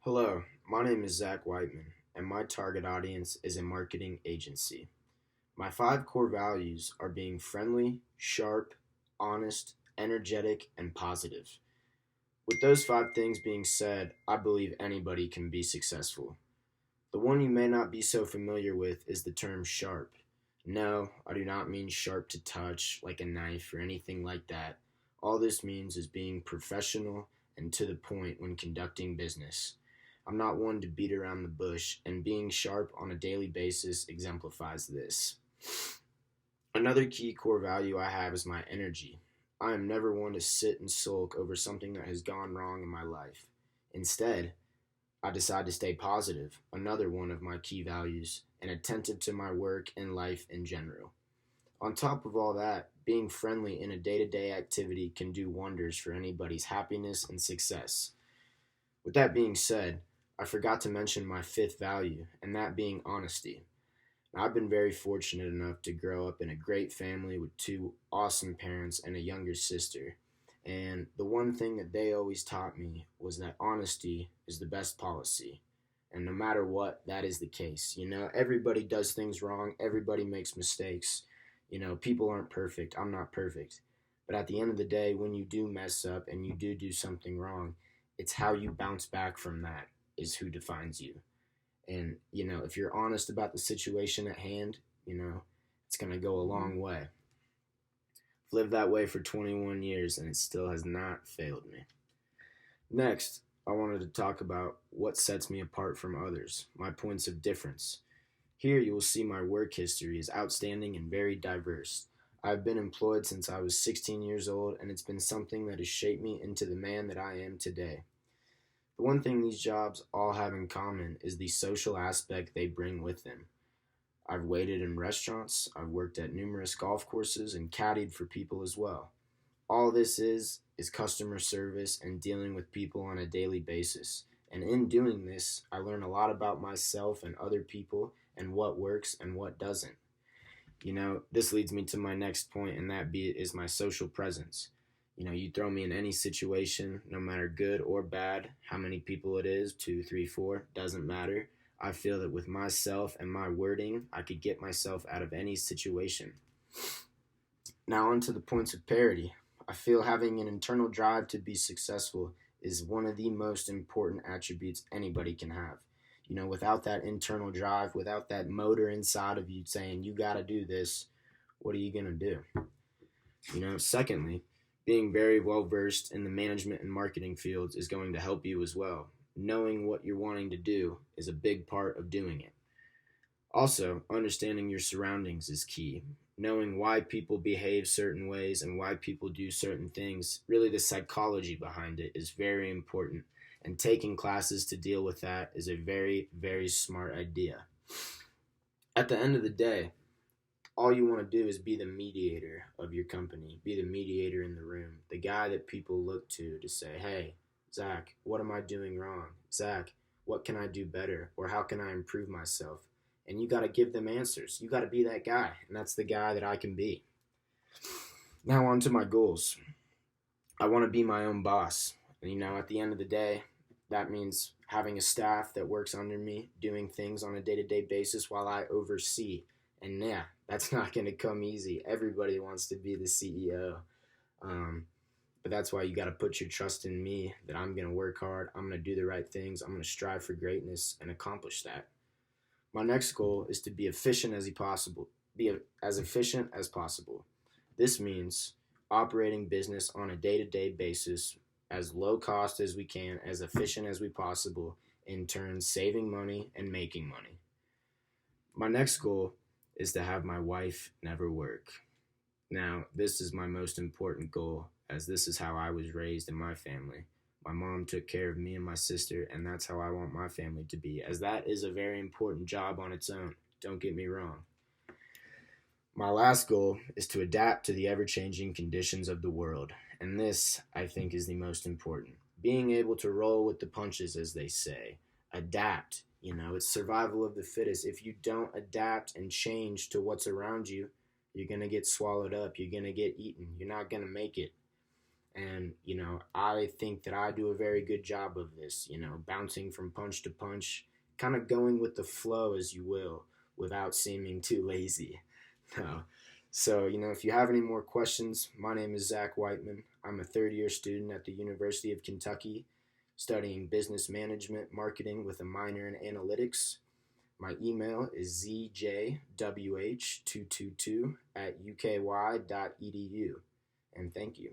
Hello, my name is Zach Whiteman, and my target audience is a marketing agency. My five core values are being friendly, sharp, honest, energetic, and positive. With those five things being said, I believe anybody can be successful. The one you may not be so familiar with is the term sharp. No, I do not mean sharp to touch, like a knife or anything like that. All this means is being professional and to the point when conducting business. I'm not one to beat around the bush, and being sharp on a daily basis exemplifies this. Another key core value I have is my energy. I am never one to sit and sulk over something that has gone wrong in my life. Instead, I decide to stay positive, another one of my key values, and attentive to my work and life in general. On top of all that, being friendly in a day to day activity can do wonders for anybody's happiness and success. With that being said, I forgot to mention my fifth value, and that being honesty. Now, I've been very fortunate enough to grow up in a great family with two awesome parents and a younger sister. And the one thing that they always taught me was that honesty is the best policy. And no matter what, that is the case. Everybody does things wrong, everybody makes mistakes. People aren't perfect. I'm not perfect. But at the end of the day, when you do mess up and you do something wrong, it's how you bounce back from that is who defines you. And, if you're honest about the situation at hand, it's going to go a long way. I've lived that way for 21 years and it still has not failed me. Next, I wanted to talk about what sets me apart from others, my points of difference. Here you will see my work history is outstanding and very diverse. I've been employed since I was 16 years old, and it's been something that has shaped me into the man that I am today. The one thing these jobs all have in common is the social aspect they bring with them. I've waited in restaurants, I've worked at numerous golf courses, and caddied for people as well. All this is customer service and dealing with people on a daily basis. And in doing this, I learn a lot about myself and other people and what works and what doesn't. This leads me to my next point, and is my social presence. You throw me in any situation, no matter good or bad, how many people it is, two, three, four, doesn't matter. I feel that with myself and my wording, I could get myself out of any situation. Now, on to the points of parity. I feel having an internal drive to be successful is one of the most important attributes anybody can have. Without that internal drive, without that motor inside of you saying, you got to do this, what are you going to do? Secondly, being very well versed in the management and marketing fields is going to help you as well. Knowing what you're wanting to do is a big part of doing it. Also, understanding your surroundings is key. Knowing why people behave certain ways and why people do certain things, really the psychology behind it, is very important. And taking classes to deal with that is a very, very smart idea. At the end of the day, all you want to do is be the mediator of your company, be the mediator in the room, the guy that people look to say, hey, Zach, what am I doing wrong? Zach, what can I do better? Or how can I improve myself? And you got to give them answers. You got to be that guy, and that's the guy that I can be. Now on to my goals. I want to be my own boss. And, at the end of the day, that means having a staff that works under me, doing things on a day-to-day basis while I oversee. And yeah, that's not going to come easy. Everybody wants to be the CEO. But that's why you got to put your trust in me, that I'm going to work hard, I'm going to do the right things, I'm going to strive for greatness and accomplish that. My next goal is to be as efficient as possible. This means operating business on a day-to-day basis, as low cost as we can, as efficient as we possible, in turn saving money and making money. My next goal is to have my wife never work. Now, this is my most important goal, as this is how I was raised in my family. My mom took care of me and my sister, and that's how I want my family to be, as that is a very important job on its own. Don't get me wrong. My last goal is to adapt to the ever-changing conditions of the world, and this, I think, is the most important. Being able to roll with the punches, as they say. Adapt. It's survival of the fittest. If you don't adapt and change to what's around you, you're going to get swallowed up. You're going to get eaten. You're not going to make it. And, I think that I do a very good job of this, bouncing from punch to punch, kind of going with the flow, as you will, without seeming too lazy. No. So, if you have any more questions, my name is Zach Whiteman. I'm a third year student at the University of Kentucky, studying business management marketing with a minor in analytics. My email is zjwh222@uky.edu. And thank you.